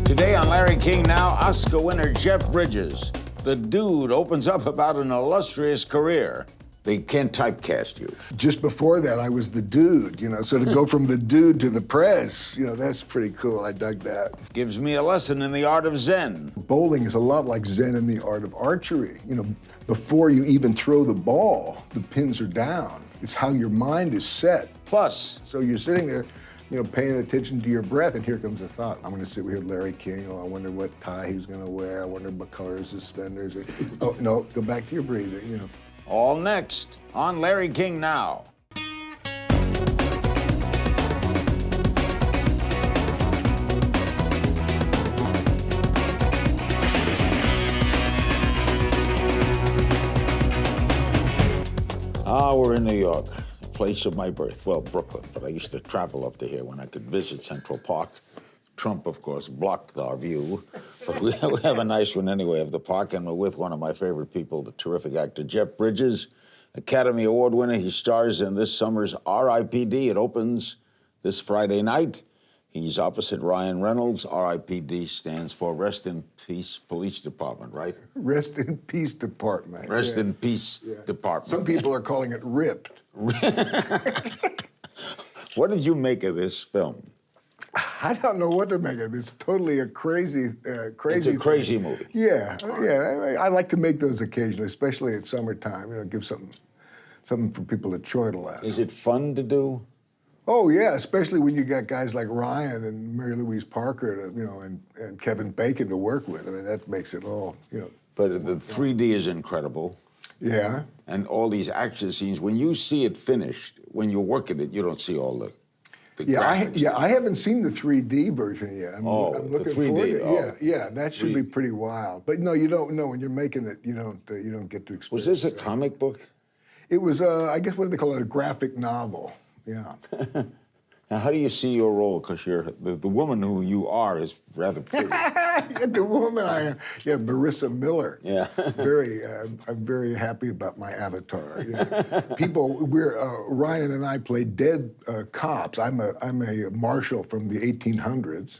Today on Larry King Now, Oscar winner Jeff Bridges. The dude opens up about an illustrious career. They can't typecast you. Just before that, I was the dude, you know, so to go from the dude to the press, you know, that's pretty cool. I dug that. Gives me a lesson in the art of Zen. Bowling is a lot like Zen in the art of archery. You know, before you even throw the ball, the pins are down. It's how your mind is set. Plus, So you're sitting there, you know, paying attention to your breath, and here comes a thought. I'm gonna sit here with Larry King. Oh, I wonder what tie he's gonna wear. I wonder what color his suspenders are. Oh, no, go back to your breathing, you know. all next on Larry King Now. We're in New York, the place of my birth. Well, Brooklyn, but I used to travel up to here when I could visit Central Park. Trump, of course, blocked our view, but we have a nice one anyway of the park, and we're with one of my favorite people, the terrific actor Jeff Bridges, Academy Award winner. He stars in this summer's R.I.P.D. It opens this Friday night. He's opposite Ryan Reynolds. R.I.P.D. stands for Rest in Peace Police Department, right? Rest in Peace Department. Rest in Peace Department. Some people are calling it ripped. What did you make of this film? I don't know what to make of it. It's totally a crazy It's a crazy movie. Yeah, yeah. I like to make those occasionally, especially at summertime. You know, give something for people to chortle at. Is it fun to do? Oh yeah, especially when you got guys like Ryan and Mary Louise Parker, you know, and Kevin Bacon to work with. I mean, that makes it all, you know. But the 3D is incredible. Yeah. And all these action scenes, when you see it finished, when you're working it, you don't see all the graphics. I haven't seen the 3D version yet. I'm looking the 3D. forward to it. Oh. Yeah, that should be pretty wild. But no, you don't know when you're making it. You don't get to experience. Was this a comic book? It was, I guess, what do they call it? A graphic novel. Yeah. Now, how do you see your role? Because you're the woman who you are is rather pretty. The woman I am, yeah, Marissa Miller. Yeah. I'm very happy about my avatar. Yeah. Ryan and I play dead cops. I'm a marshal from the 1800s,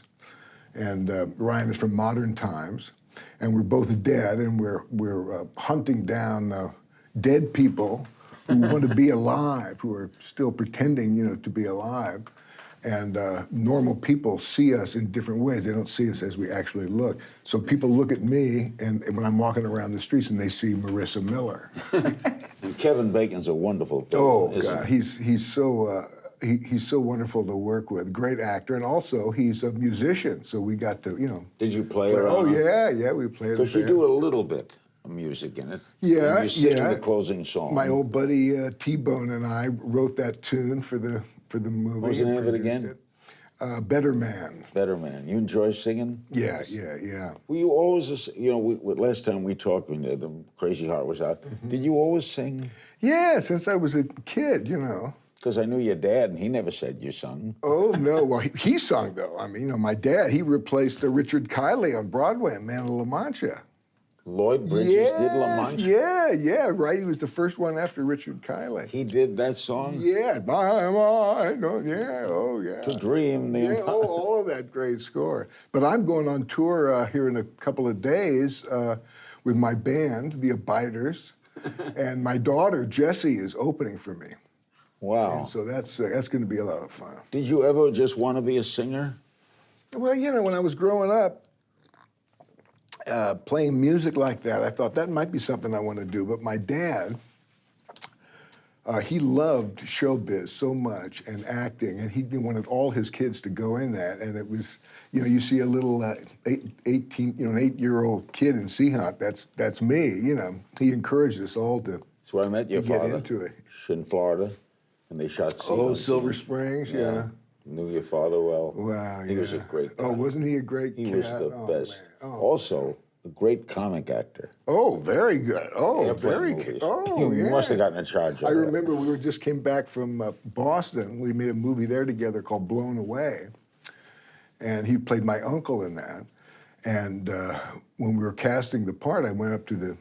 and Ryan is from modern times, and we're both dead, and we're hunting down dead people who want to be alive, who are still pretending, you know, to be alive. And normal people see us in different ways. They don't see us as we actually look. So people look at me, and when I'm walking around the streets, and they see Marissa Miller. And Kevin Bacon's a wonderful film, Oh God, he's so wonderful to work with. Great actor, and also he's a musician. So we got to, you know. Did you play around? Oh yeah, we played. Because you do a little bit of music in it. Yeah, and you sing the closing song. My old buddy T-Bone and I wrote that tune for the movie. What was the name of it again? Better Man. Better Man. You enjoy singing? Yeah. Were you always, you know, last time we talked when the Crazy Heart was out, did you always sing? Yeah, since I was a kid, you know. Because I knew your dad, and he never said you sung. Oh, no. Well, he sung, though. I mean, you know, my dad, he replaced Richard Kiley on Broadway in Man of La Mancha. Lloyd Bridges did La Mancha? Yeah, right. He was the first one after Richard Kiley. He did that song? Yeah, my mind, oh yeah. To Dream. All of that great score. But I'm going on tour here in a couple of days with my band, the Abiders, and my daughter, Jessie, is opening for me. Wow. And so that's going to be a lot of fun. Did you ever just want to be a singer? Well, you know, when I was growing up, playing music like that, I thought that might be something I want to do. But my dad, he loved showbiz so much and acting, and he wanted all his kids to go in that. And it was, you know, you see a little an 8-year-old kid in Sea Hunt. That's me. You know, he encouraged us all to. That's where I met your get father. Into it. In Florida, and they shot Sea Hunt. Silver Springs, yeah. Knew your father well. Wow, He was a great guy. Oh, wasn't he a great He cat? was the best. Man. Oh. Also, a great comic actor. Oh, very good. Oh, Airplane very movies. good. Oh, You yeah. must have gotten a charge of I that. remember we just came back from Boston. We made a movie there together called Blown Away. And he played my uncle in that. And when we were casting the part, I went up to the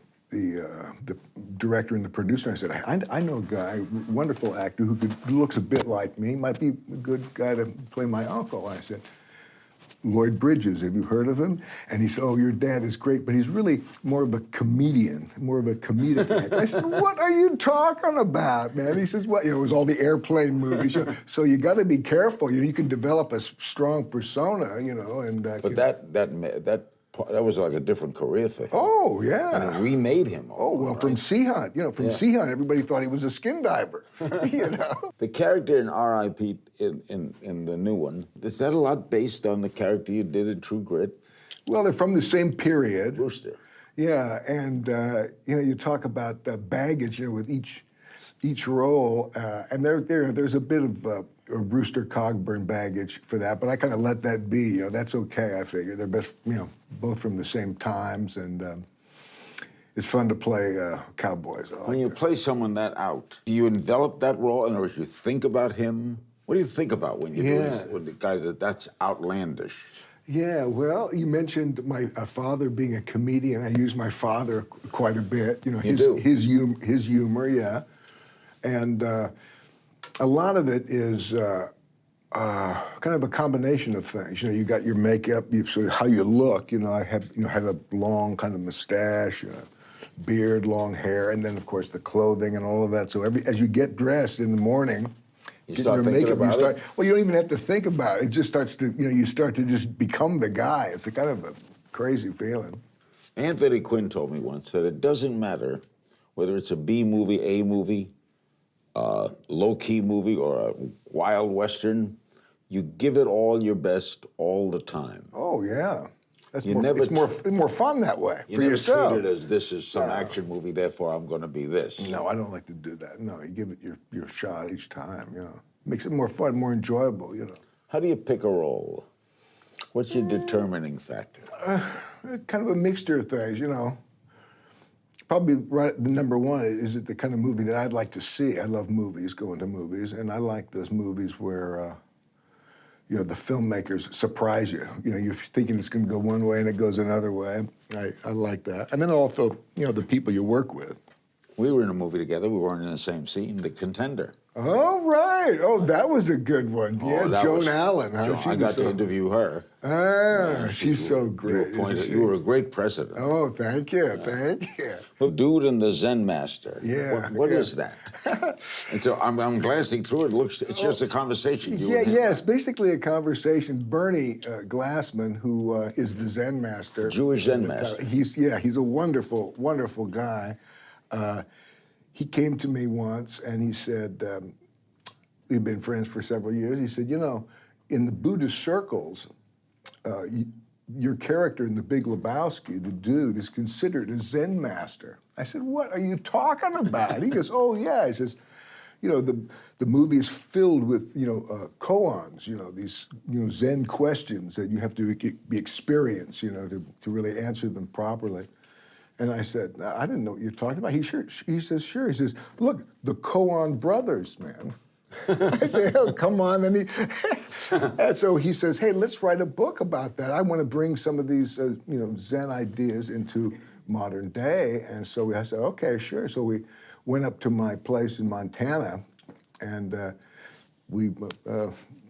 director and the producer, and I said, I know a guy, wonderful actor, who looks a bit like me, might be a good guy to play my uncle. I said, Lloyd Bridges. Have you heard of him? And he said, oh, your dad is great, but he's really more of a comedian, more of a comedic actor. I said, what are you talking about, man? He says, well, it was all the airplane movies. So you got to be careful. You can develop a strong persona, and... But that was like a different career for him. Oh, yeah. And it remade him. Right? From Sea Hunt. From Sea Hunt, everybody thought he was a skin diver, The character in R.I.P. in the new one, is that a lot based on the character you did in True Grit? Well, they're from the same period. Rooster. Yeah, and, you talk about baggage, with each role, and there's a bit of a Rooster Cogburn baggage for that, but I kind of let that be. That's okay. I figure they're best, both from the same times, and it's fun to play cowboys. When you play someone that out, do you envelop that role, and or do you think about him? What do you think about when you do this? When the guy that's outlandish? Yeah, well, you mentioned my father being a comedian. I use my father quite a bit. His humor, yeah. And a lot of it is kind of a combination of things. You got your makeup, how you look. I had a long kind of mustache, beard, long hair, and then of course the clothing and all of that. So as you get dressed in the morning, you start thinking about it. Well, you don't even have to think about it. It just starts to, you start to just become the guy. It's a kind of a crazy feeling. Anthony Quinn told me once that it doesn't matter whether it's a B movie, A movie, low-key movie, or a wild Western, you give it all your best all the time. Oh, yeah. It's more fun that way for yourself. You never treat it as this is some action movie, therefore I'm going to be this. No, I don't like to do that. No, you give it your shot each time, Makes it more fun, more enjoyable, How do you pick a role? What's your determining factor? Kind of a mixture of things, Probably the number one is it the kind of movie that I'd like to see. I love movies, going to movies, and I like those movies where, the filmmakers surprise you. You're thinking it's going to go one way and it goes another way. I like that. And then also, the people you work with. We were in a movie together. We weren't in the same scene, The Contender. Oh, right. Oh, that was a good one. Yeah, Joan Allen. Huh? I got to interview her. She's so great. You were a great president. Oh, thank you. Thank you. Well, Dude and the Zen Master. Yeah. What is that? And so I'm glancing through it. It's just a conversation. It's basically a conversation. Bernie Glassman, who is the Zen Master. Jewish Zen Master. He's a wonderful, wonderful guy. He came to me once and he said, we've been friends for several years. He said, in the Buddhist circles, your character in The Big Lebowski, the dude, is considered a Zen master. I said, what are you talking about? He goes, oh, yeah. He says, the movie is filled with, koans, these, Zen questions that you have to be experienced, to really answer them properly. And I said, I didn't know what you're talking about. He says, sure. He says, look, the Koan brothers, man. I say, oh, come on. And so he says, hey, let's write a book about that. I want to bring some of these, Zen ideas into modern day. And so I said, okay, sure. So we went up to my place in Montana, and we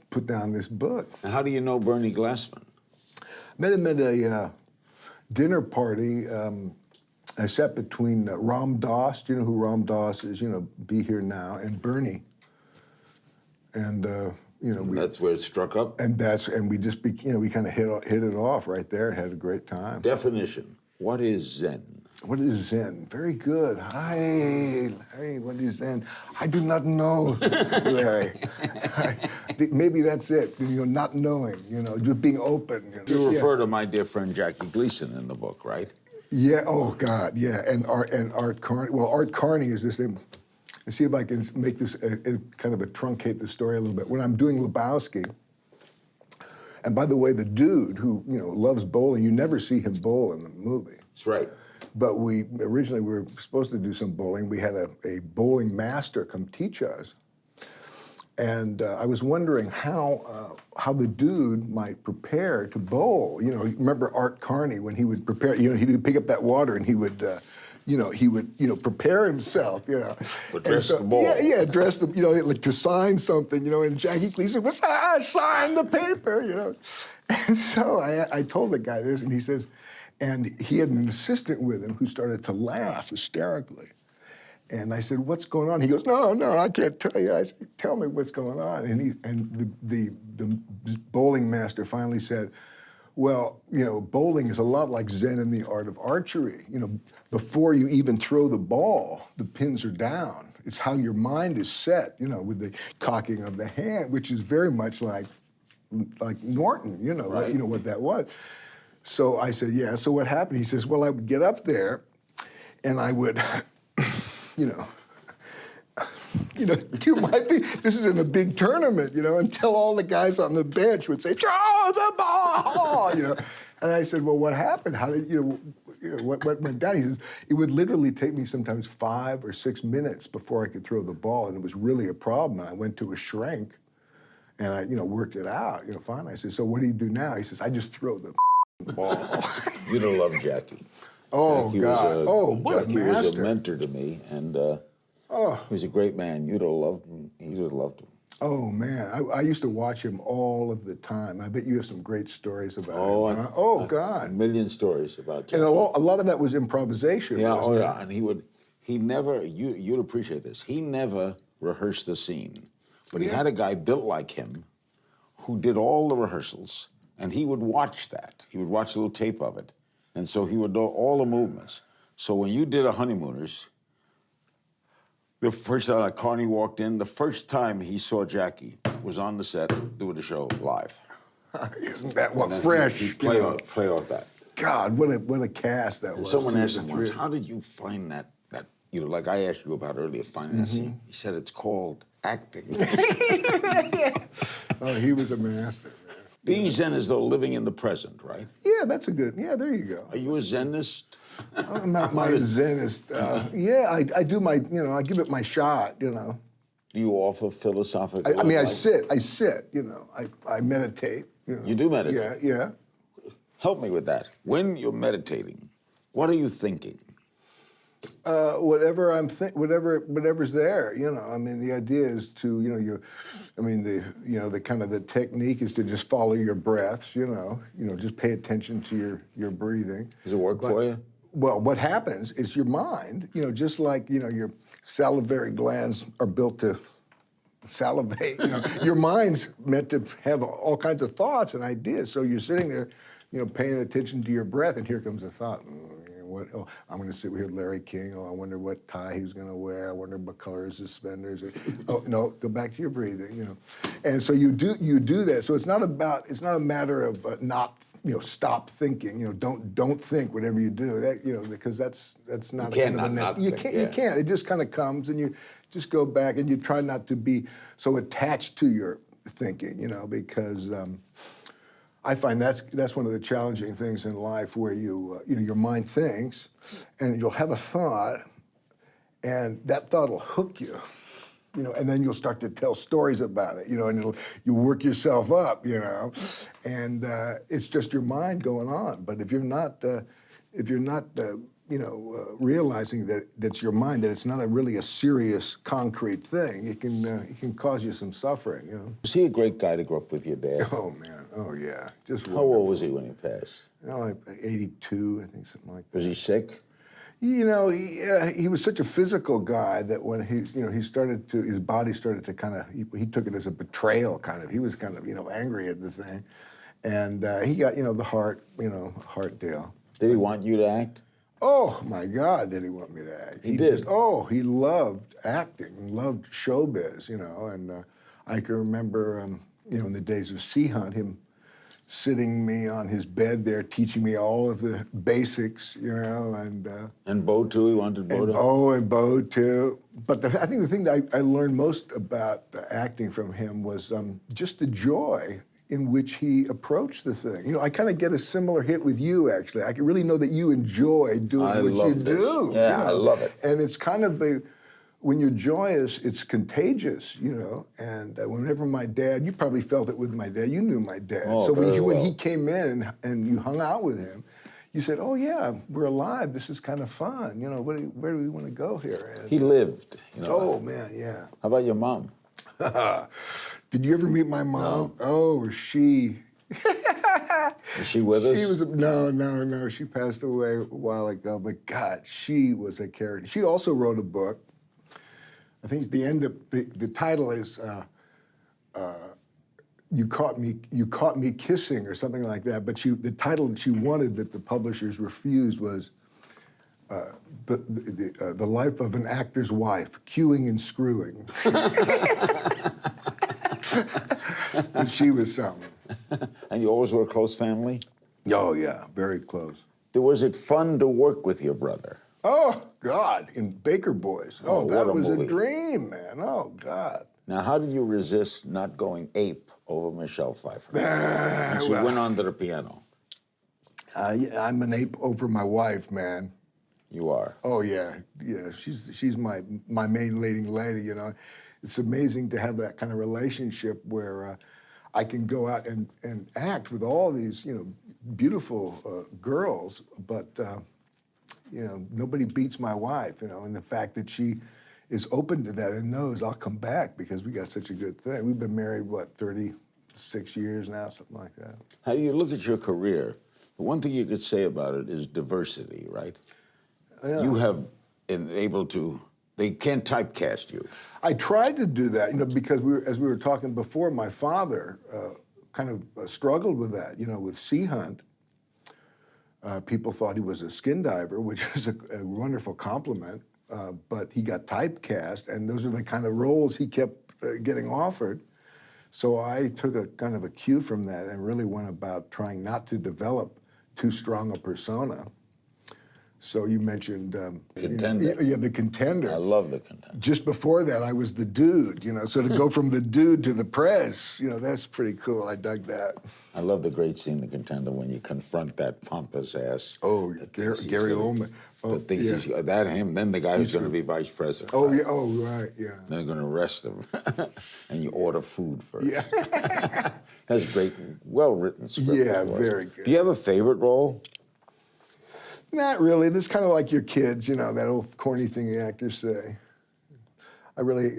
put down this book. Now, how do you know Bernie Glassman? Met him at a dinner party. I sat between Ram Dass, do you know who Ram Dass is? Be Here Now, and Bernie. And that's where it struck up. And we just we kind of hit it off right there and had a great time. Definition: what is Zen? What is Zen? Very good. Hi, Larry. What is Zen? I do not know, Larry. Maybe that's it. Not knowing. Just being open. You refer to my dear friend Jackie Gleason in the book, right? Yeah. Oh God. Yeah. And Art Carney. Well, Art Carney is this. Let's see if I can make this kind of truncate the story a little bit. When I'm doing Lebowski, and by the way, the dude who loves bowling, you never see him bowl in the movie. That's right. But originally we were supposed to do some bowling. We had a bowling master come teach us. And I was wondering how the dude might prepare to bowl. Remember Art Carney when he would prepare, he would pick up that water and he would he would, prepare himself, Address the ball. Yeah, address the, like to sign something, and Jackie Gleason was, sign the paper, And so I told the guy this, and he says, and he had an assistant with him who started to laugh hysterically. And I said, what's going on? He goes, no, I can't tell you. I said, tell me what's going on. And the bowling master finally said, well, bowling is a lot like Zen in the art of archery. Before you even throw the ball, the pins are down. It's how your mind is set, with the cocking of the hand, which is very much like Norton, Right. What that was. So I said, yeah, so what happened? He says, well, I would get up there and I would, do my thing. This is in a big tournament, until all the guys on the bench would say, throw the ball, And I said, well, what happened? How did, what went down? He says, it would literally take me sometimes 5 or 6 minutes before I could throw the ball, and it was really a problem. And I went to a shrink, and I, worked it out, fine. I said, so what do you do now? He says, I just throw the ball. You'd have loved Jackie. Oh, Jackie God. What Jackie a master. was a mentor to me, and he was a great man. You'd have loved him. You'd have loved him. Oh, man. I used to watch him all of the time. I bet you have some great stories about him. Huh? A God. million stories about Jackie. And a lot of that was improvisation. Yeah, wasn't it? yeah. And he never, you'd appreciate this, he never rehearsed the scene. But he had a guy built like him who did all the rehearsals, and he would watch that. He would watch a little tape of it. And so he would do all the movements. So when you did a Honeymooners, the first time Carney walked in, the first time he saw Jackie was on the set doing the show live. Isn't that what And fresh? He'd play off that. God, what a cast that And was. someone too, asked the him three once, of them. how did you find that, like I asked you about earlier, finding that scene? He said, it's called acting. Oh, he was a master. Man. Being Zen is though living in the present, right? Yeah, that's a good. Yeah, there you go. Are you a Zenist? I'm not my Zenist. Yeah, I do my. I give it my shot. Do you offer philosophical I mean, I advice? sit. I meditate. You do meditate? Yeah. Help me with that. When you're meditating, what are you thinking? Whatever's there. I mean, the idea is to, the kind of the technique is to just follow your breaths. Just pay attention to your breathing. Does it work for you? Well, what happens is your mind, just like, your salivary glands are built to salivate, your mind's meant to have all kinds of thoughts and ideas. So you're sitting there, paying attention to your breath, and here comes a thought. I'm going to sit with Larry King. I wonder what tie he's going to wear. I wonder what color his suspenders are. No, go back to your breathing, And so you do that. So it's not a matter of not, stop thinking. Don't think whatever you do. That, because that's not. You can't you can't. It just kind of comes, and you just go back, and you try not to be so attached to your thinking, because. I find that's one of the challenging things in life, where your mind thinks, and you'll have a thought, and that thought will hook you, and then you'll start to tell stories about it, and you work yourself up, and it's just your mind going on. But if you're not realizing that that's your mind, that it's not really a serious, concrete thing, it can cause you some suffering, Was he a great guy to grow up with your dad? Oh, man. Oh, yeah. Just How old was he when he passed? like 82, I think, something like that. Was he sick? He was such a physical guy that when his body started to kind of, he took it as a betrayal, kind of. He was kind of, angry at the thing. And he got, the heart deal. Did he want you to act? Oh, my God, did he want me to act. He did? He loved acting, loved showbiz, and I can remember, in the days of Sea Hunt, him sitting me on his bed there, teaching me all of the basics, and... And Bo, too? He wanted Bo to... And Bo, too. But I think the thing that I learned most about acting from him was just the joy in which he approached the thing. I kind of get a similar hit with you, actually. I can really know that you enjoy doing what you do. Yeah, I love it. And it's kind of when you're joyous, it's contagious, And whenever my dad, you probably felt it with my dad. You knew my dad. Oh, so when very well. he came in and you hung out with him, you said, "Oh yeah, we're alive. This is kind of fun. You know, where do we want to go here?" And, He lived, you know. oh man, yeah. How about your mom? Did you ever meet my mom? No. Oh, she. Is she with us? She was no. She passed away a while ago. But God, she was a character. She also wrote a book. I think the end of the title is "You Caught Me Kissing" or something like that. But the title that she wanted that the publishers refused was "The Life of an Actor's Wife: Cueing and Screwing." And she was something. And you always were a close family? Oh yeah, very close. Was it fun to work with your brother? Oh God, in Baker Boys. Oh, Oh, that what a was movie. a dream, man. Oh God. Now, how did you resist not going ape over Michelle Pfeiffer? And she well, went on to the piano. I'm an ape over my wife, man. You are. Oh yeah. She's my main leading lady. You know, it's amazing to have that kind of relationship where I can go out and act with all these beautiful girls, but nobody beats my wife. You know, and the fact that she is open to that and knows I'll come back because we got such a good thing. We've been married 36 years now, something like that. How do you look at your career? The one thing you could say about it is diversity, right? Yeah. You have been able to, they can't typecast you. I tried to do that, because as we were talking before, my father kind of struggled with that, with Sea Hunt. People thought he was a skin diver, which is a wonderful compliment, but he got typecast, and those are the kind of roles he kept getting offered. So I took a kind of a cue from that and really went about trying not to develop too strong a persona. So you mentioned Contender. Yeah, The Contender. I love The Contender. Just before that, I was the dude. So to go from the dude to the press, that's pretty cool. I dug that. I love the great scene, The Contender, when you confront that pompous ass. Oh, Gary Oldman. Oh, that thinks he's him. Then the guy who's going to be vice president. Oh right? yeah. Oh right. Yeah. They're going to arrest him, and you order food first. Yeah. That's great, well-written script. Yeah, very good. Do you have a favorite role? Not really. This is kind of like your kids, that old corny thing the actors say. I really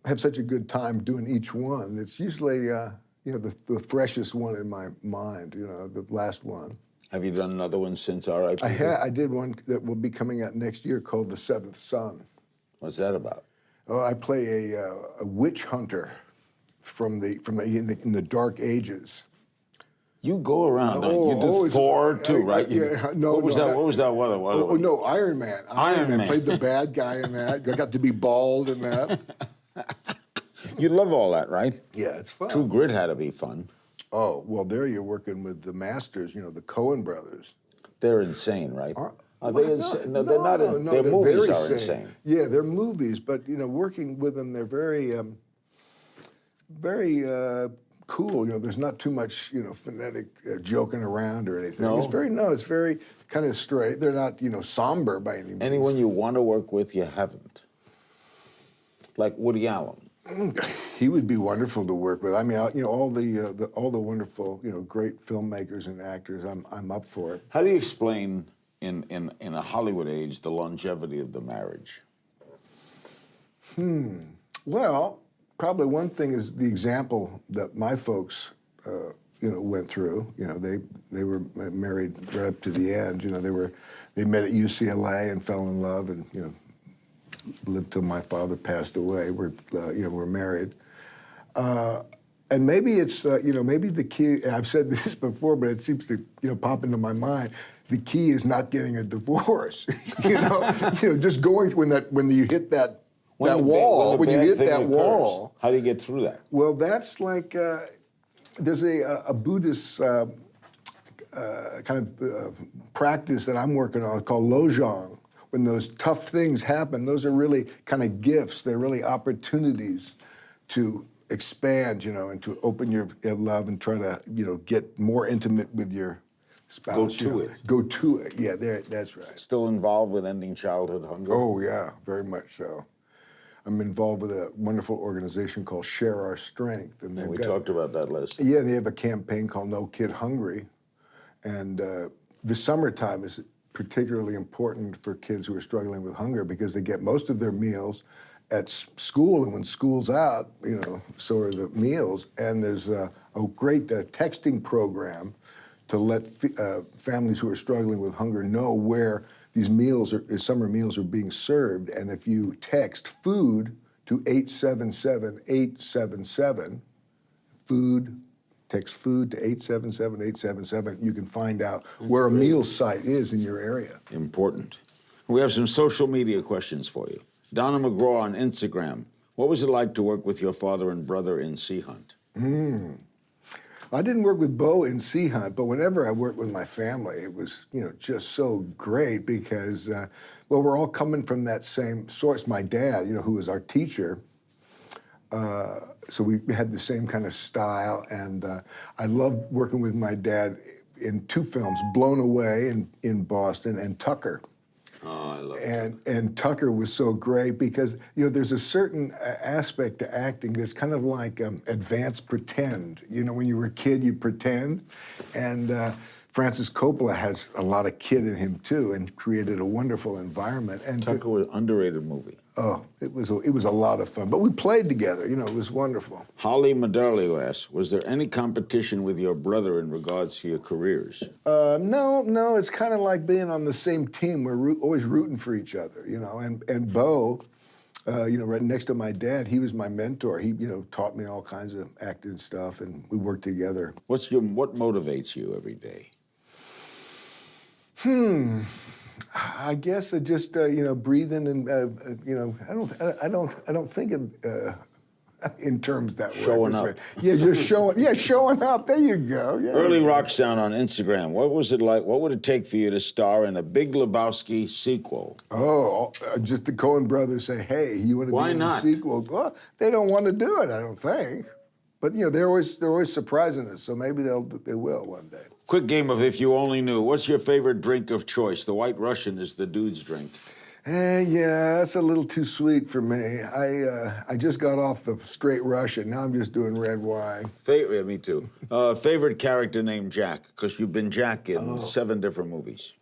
have such a good time doing each one. It's usually, the freshest one in my mind, the last one. Have you done another one since R.I.P.D? I did one that will be coming out next year called The Seventh Son. What's that about? Oh, I play a witch hunter in the Dark Ages. You go around. Oh, you do Thor too, right? Yeah, no. What was that one? Oh no, Iron Man. Iron Man. Played the bad guy in that. I got to be bald in that. You love all that, right? Yeah, it's fun. True Grit had to be fun. Oh well, there you're working with the masters. The Coen brothers. They're insane, right? Are they insane? No, No, they're not. no, Their they're movies very are sane. insane. Yeah, they're movies, but working with them, they're very, very cool. There's not too much, phonetic joking around or anything. No? It's very kind of straight. They're not, somber by any means. Anyone you want to work with, you haven't. Like Woody Allen. He would be wonderful to work with. I mean, all the wonderful, great filmmakers and actors. I'm up for it. How do you explain in a Hollywood age the longevity of the marriage? Well, probably one thing is the example that my folks, went through. They were married right up to the end. They met at UCLA and fell in love, and lived till my father passed away. We're married. And maybe it's, maybe the key, and I've said this before, but it seems to, pop into my mind. The key is not getting a divorce. Just going when you hit that wall, when you hit that wall. How do you get through that? Well, that's like, there's a Buddhist kind of practice that I'm working on called Lojong. When those tough things happen, those are really kind of gifts. They're really opportunities to expand, and to open your love and try to, get more intimate with your spouse. Go to it. Go to it. Yeah, that's right. Still involved with ending childhood hunger? Oh, yeah, very much so. I'm involved with a wonderful organization called Share Our Strength. And we talked about that last time. Yeah, they have a campaign called No Kid Hungry. And the summertime is particularly important for kids who are struggling with hunger because they get most of their meals at school, and when school's out, so are the meals. And there's a great texting program to let families who are struggling with hunger know where these summer meals are being served. And if you text food to 877-877, text food to 877-877, you can find out where a meal site is in your area. Important. We have some social media questions for you. Donna McGraw on Instagram. What was it like to work with your father and brother in Sea Hunt? I didn't work with Bo in Sea Hunt, but whenever I worked with my family, it was, just so great because, we're all coming from that same source. My dad, who was our teacher, so we had the same kind of style, and I loved working with my dad in two films, Blown Away in Boston and Tucker. Oh, I love it. And Tucker was so great because, there's a certain aspect to acting that's kind of like advanced pretend. When you were a kid, you pretend. And Francis Coppola has a lot of kid in him, too, and created a wonderful environment. And Tucker was an underrated movie. Oh, it was a lot of fun. But we played together, it was wonderful. Holly Medarlio asks, was there any competition with your brother in regards to your careers? No, it's kind of like being on the same team. We're always rooting for each other, And Bo, right next to my dad, he was my mentor. He, taught me all kinds of acting stuff, and we worked together. What motivates you every day? I guess just breathing and I don't think of in terms that way. Showing up. Yeah, just showing up. There you go. Yeah. Early Rocksound on Instagram. What was it like? What would it take for you to star in a Big Lebowski sequel? Oh, just the Coen brothers say, "Hey, you want to be in the sequel?" Well, they don't want to do it, I don't think. But they're always surprising us, so maybe they will one day. Quick game of If You Only Knew. What's your favorite drink of choice? The White Russian is the dude's drink. Yeah, that's a little too sweet for me. I just got off the straight Russian. Now I'm just doing red wine. Yeah, me too. Favorite character named Jack, because you've been Jack in 7 different movies.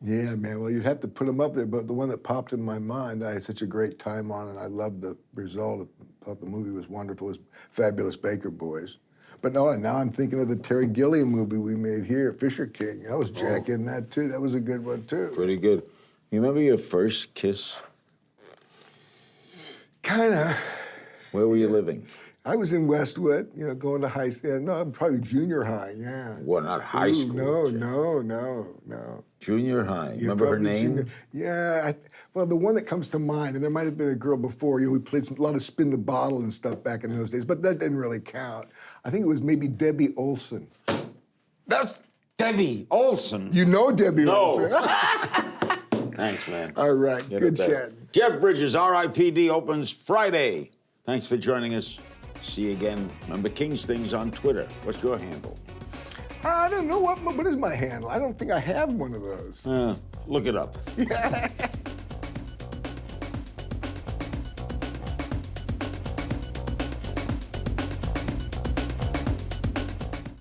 Yeah, man. Well, you'd have to put them up there, but the one that popped in my mind that I had such a great time on, and I loved the result. I thought the movie was wonderful. Was Fabulous Baker Boys. But no, now I'm thinking of the Terry Gilliam movie we made here, Fisher King. That was Jack in that, too. That was a good one, too. Pretty good. You remember your first kiss? Kinda. Where were you living? I was in Westwood, going to high school. No, probably junior high, yeah. Well, not high school. No. Junior high. Remember her name? Yeah, well, the one that comes to mind, and there might have been a girl before, we played a lot of spin the bottle and stuff back in those days, but that didn't really count. I think it was maybe Debbie Olson. That's Debbie Olson? You know Debbie Olson. Thanks, man. All right, good chat. Jeff Bridges, R.I.P.D. opens Friday. Thanks for joining us. See you again. Remember King's Things on Twitter. What's your handle? I don't know. What is my handle? I don't think I have one of those. Look it up. Yeah.